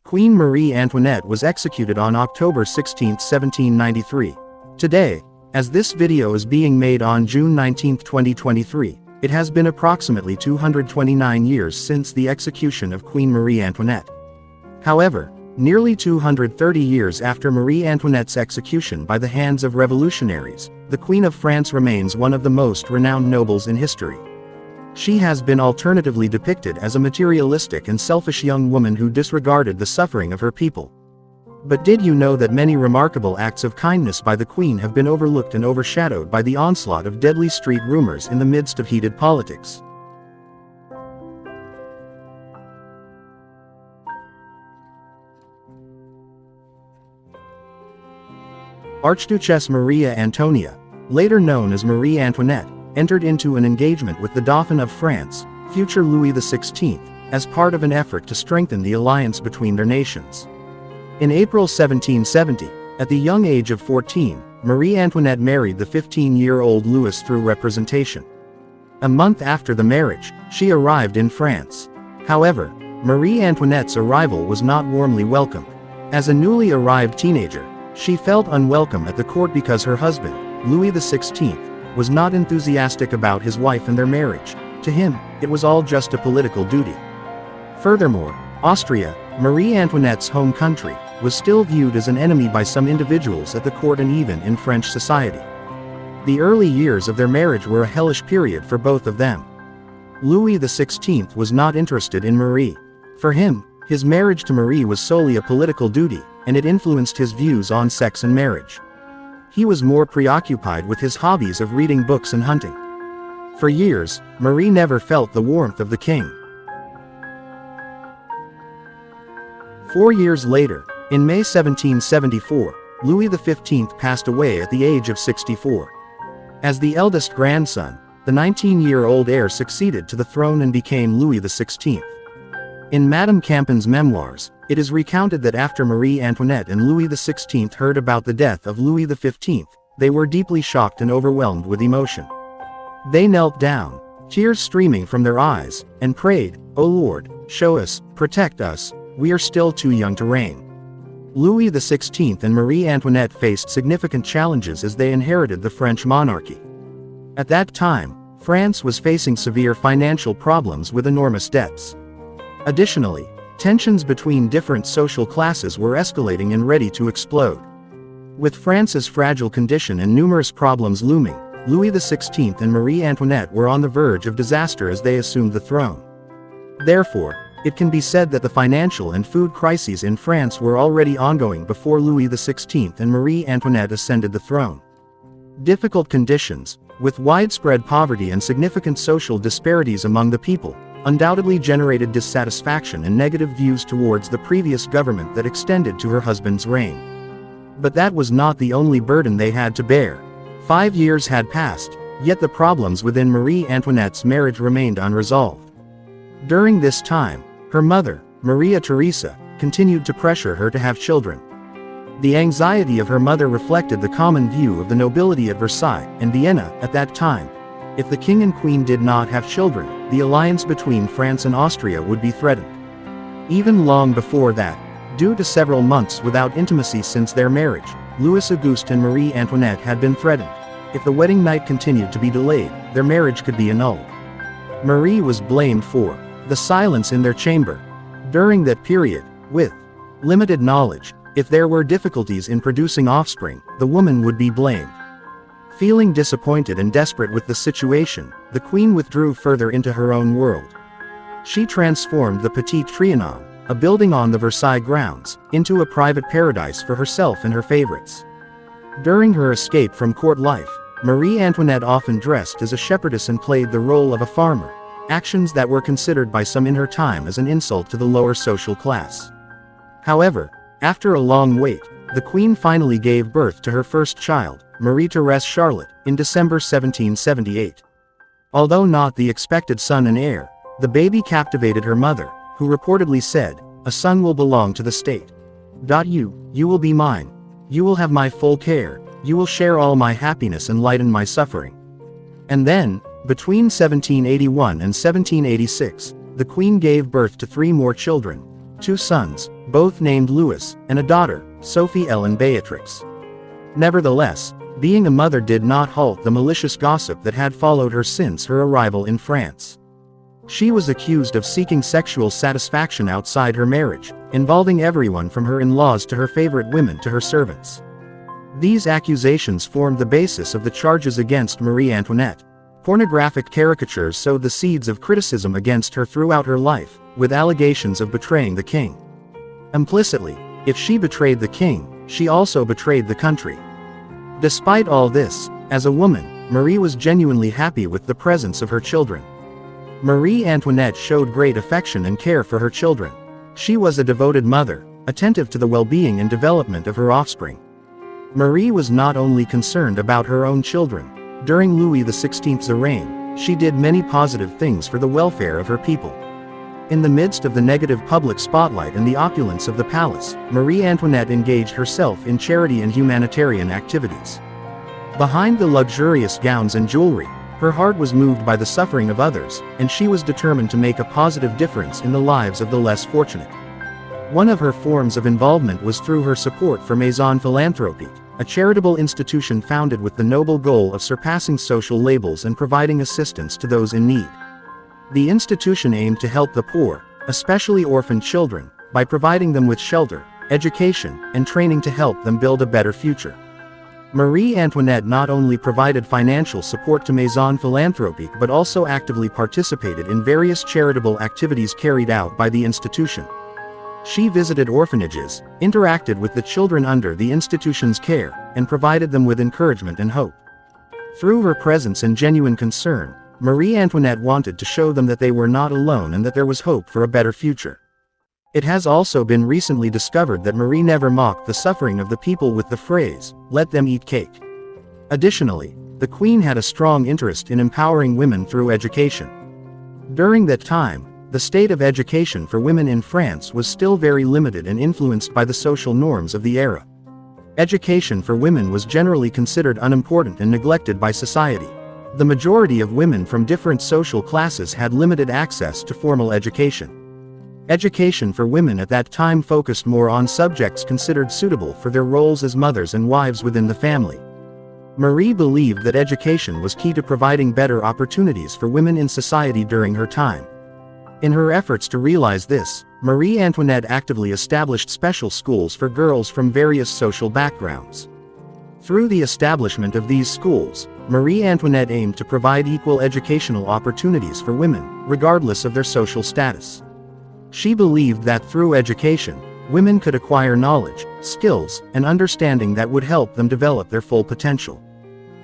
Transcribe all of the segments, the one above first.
Queen Marie Antoinette was executed on October 16, 1793. Today, as this video is being made on June 19, 2023, it has been approximately 229 years since the execution of Queen Marie Antoinette. However, nearly 230 years after Marie Antoinette's execution by the hands of revolutionaries, the Queen of France remains one of the most renowned nobles in history. She has been alternatively depicted as a materialistic and selfish young woman who disregarded the suffering of her people. But did you know that many remarkable acts of kindness by the Queen have been overlooked and overshadowed by the onslaught of deadly street rumors in the midst of heated politics? Archduchess Maria Antonia, later known as Marie Antoinette, entered into an engagement with the Dauphin of France, future Louis XVI, as part of an effort to strengthen the alliance between their nations. In April 1770, at the young age of 14, Marie Antoinette married the 15-year-old Louis through representation. A month after the marriage, she arrived in France. However, Marie Antoinette's arrival was not warmly welcomed. As a newly arrived teenager, she felt unwelcome at the court because her husband, Louis XVI, was not enthusiastic about his wife and their marriage. To him, it was all just a political duty. Furthermore, Austria, Marie Antoinette's home country, was still viewed as an enemy by some individuals at the court and even in French society. The early years of their marriage were a hellish period for both of them. Louis XVI was not interested in Marie. For him, his marriage to Marie was solely a political duty, and it influenced his views on sex and marriage. He was more preoccupied with his hobbies of reading books and hunting. For years, Marie never felt the warmth of the king. 4 years later, in May 1774, Louis XV passed away at the age of 64. As the eldest grandson, the 19-year-old heir succeeded to the throne and became Louis XVI. In Madame Campion's memoirs, it is recounted that after Marie Antoinette and Louis XVI heard about the death of Louis XV, they were deeply shocked and overwhelmed with emotion. They knelt down, tears streaming from their eyes, and prayed, "O Lord, show us, protect us, we are still too young to reign." Louis XVI and Marie Antoinette faced significant challenges as they inherited the French monarchy. At that time, France was facing severe financial problems with enormous debts. Additionally, tensions between different social classes were escalating and ready to explode. With France's fragile condition and numerous problems looming, Louis XVI and Marie Antoinette were on the verge of disaster as they assumed the throne. Therefore, it can be said that the financial and food crises in France were already ongoing before Louis XVI and Marie Antoinette ascended the throne. Difficult conditions, with widespread poverty and significant social disparities among the people, undoubtedly generated dissatisfaction and negative views towards the previous government that extended to her husband's reign. But that was not the only burden they had to bear. 5 years had passed, yet the problems within Marie Antoinette's marriage remained unresolved. During this time, her mother, Maria Theresa, continued to pressure her to have children. The anxiety of her mother reflected the common view of the nobility at Versailles and Vienna at that time. If the king and queen did not have children, the alliance between France and Austria would be threatened. Even long before that, due to several months without intimacy since their marriage, Louis Auguste and Marie Antoinette had been threatened. If the wedding night continued to be delayed, their marriage could be annulled. Marie was blamed for the silence in their chamber. During that period, with limited knowledge, if there were difficulties in producing offspring, the woman would be blamed. Feeling disappointed and desperate with the situation, the queen withdrew further into her own world. She transformed the Petit Trianon, a building on the Versailles grounds, into a private paradise for herself and her favorites. During her escape from court life, Marie Antoinette often dressed as a shepherdess and played the role of a farmer, actions that were considered by some in her time as an insult to the lower social class. However, after a long wait, the queen finally gave birth to her first child, Marie-Thérèse Charlotte, in December 1778. Although not the expected son and heir, the baby captivated her mother, who reportedly said, "A son will belong to the state. You will be mine. You will have my full care, you will share all my happiness and lighten my suffering." And then, between 1781 and 1786, the queen gave birth to 3 more children, 2 sons, both named Louis, and a daughter, Sophie Ellen Beatrix. Nevertheless, being a mother did not halt the malicious gossip that had followed her since her arrival in France. She was accused of seeking sexual satisfaction outside her marriage, involving everyone from her in-laws to her favorite women to her servants. These accusations formed the basis of the charges against Marie Antoinette. Pornographic caricatures sowed the seeds of criticism against her throughout her life, with allegations of betraying the king. Implicitly, if she betrayed the king, she also betrayed the country. Despite all this, as a woman, Marie was genuinely happy with the presence of her children. Marie Antoinette showed great affection and care for her children. She was a devoted mother, attentive to the well-being and development of her offspring. Marie was not only concerned about her own children. During Louis XVI's reign, she did many positive things for the welfare of her people. In the midst of the negative public spotlight and the opulence of the palace, Marie Antoinette engaged herself in charity and humanitarian activities. Behind the luxurious gowns and jewelry, her heart was moved by the suffering of others, and she was determined to make a positive difference in the lives of the less fortunate. One of her forms of involvement was through her support for Maison Philanthropique, a charitable institution founded with the noble goal of surpassing social labels and providing assistance to those in need. The institution aimed to help the poor, especially orphaned children, by providing them with shelter, education, and training to help them build a better future. Marie Antoinette not only provided financial support to Maison Philanthropique but also actively participated in various charitable activities carried out by the institution. She visited orphanages, interacted with the children under the institution's care, and provided them with encouragement and hope. Through her presence and genuine concern, Marie Antoinette wanted to show them that they were not alone and that there was hope for a better future. It has also been recently discovered that Marie never mocked the suffering of the people with the phrase, "Let them eat cake." Additionally, the Queen had a strong interest in empowering women through education. During that time, the state of education for women in France was still very limited and influenced by the social norms of the era. Education for women was generally considered unimportant and neglected by society. The majority of women from different social classes had limited access to formal education. Education for women at that time focused more on subjects considered suitable for their roles as mothers and wives within the family. Marie believed that education was key to providing better opportunities for women in society during her time. In her efforts to realize this, Marie Antoinette actively established special schools for girls from various social backgrounds. Through the establishment of these schools, Marie Antoinette aimed to provide equal educational opportunities for women, regardless of their social status. She believed that through education, women could acquire knowledge, skills, and understanding that would help them develop their full potential.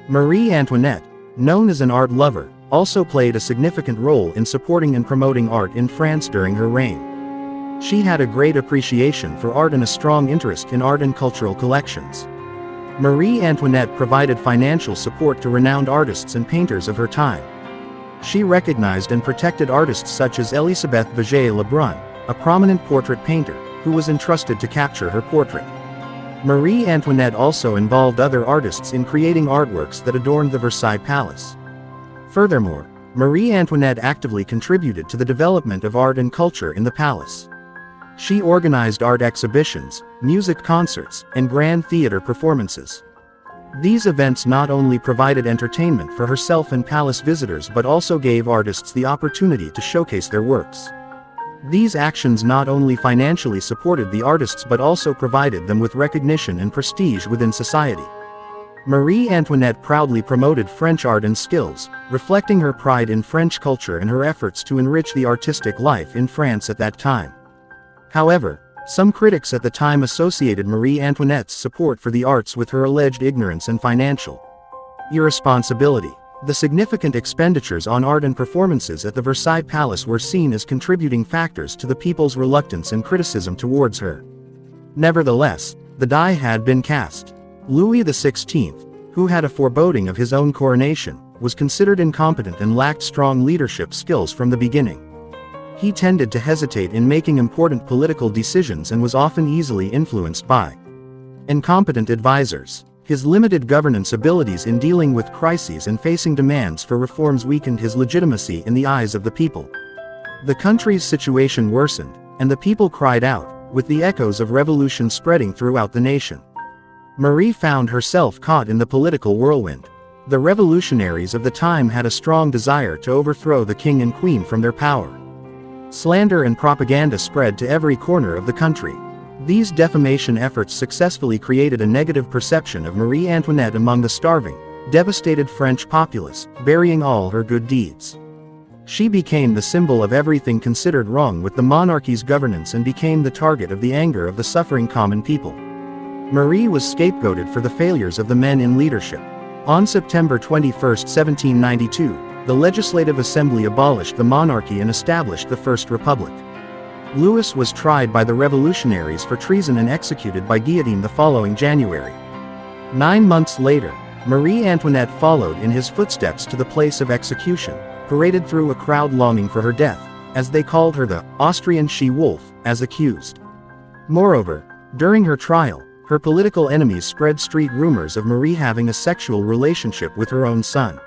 Marie Antoinette, known as an art lover, also played a significant role in supporting and promoting art in France during her reign. She had a great appreciation for art and a strong interest in art and cultural collections. Marie Antoinette provided financial support to renowned artists and painters of her time. She recognized and protected artists such as Elisabeth Vigée-Lebrun, a prominent portrait painter, who was entrusted to capture her portrait. Marie Antoinette also involved other artists in creating artworks that adorned the Versailles Palace. Furthermore, Marie Antoinette actively contributed to the development of art and culture in the palace. She organized art exhibitions, music concerts, and grand theater performances. These events not only provided entertainment for herself and palace visitors but also gave artists the opportunity to showcase their works. These actions not only financially supported the artists but also provided them with recognition and prestige within society. Marie Antoinette proudly promoted French art and skills, reflecting her pride in French culture and her efforts to enrich the artistic life in France at that time. However, some critics at the time associated Marie Antoinette's support for the arts with her alleged ignorance and financial irresponsibility. The significant expenditures on art and performances at the Versailles Palace were seen as contributing factors to the people's reluctance and criticism towards her. Nevertheless, the die had been cast. Louis XVI, who had a foreboding of his own coronation, was considered incompetent and lacked strong leadership skills from the beginning. He tended to hesitate in making important political decisions and was often easily influenced by incompetent advisors. His limited governance abilities in dealing with crises and facing demands for reforms weakened his legitimacy in the eyes of the people. The country's situation worsened, and the people cried out, with the echoes of revolution spreading throughout the nation. Marie found herself caught in the political whirlwind. The revolutionaries of the time had a strong desire to overthrow the king and queen from their power. Slander and propaganda spread to every corner of the country. These defamation efforts successfully created a negative perception of Marie Antoinette among the starving, devastated French populace, burying all her good deeds. She became the symbol of everything considered wrong with the monarchy's governance and became the target of the anger of the suffering common people. Marie was scapegoated for the failures of the men in leadership. On September 21, 1792, the Legislative Assembly abolished the monarchy and established the First Republic. Louis was tried by the revolutionaries for treason and executed by guillotine the following January. 9 months later, Marie Antoinette followed in his footsteps to the place of execution, paraded through a crowd longing for her death, as they called her the Austrian she-wolf, as accused. Moreover, during her trial, her political enemies spread street rumors of Marie having a sexual relationship with her own son.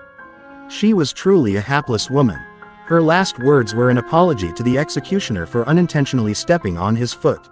She was truly a hapless woman. Her last words were an apology to the executioner for unintentionally stepping on his foot.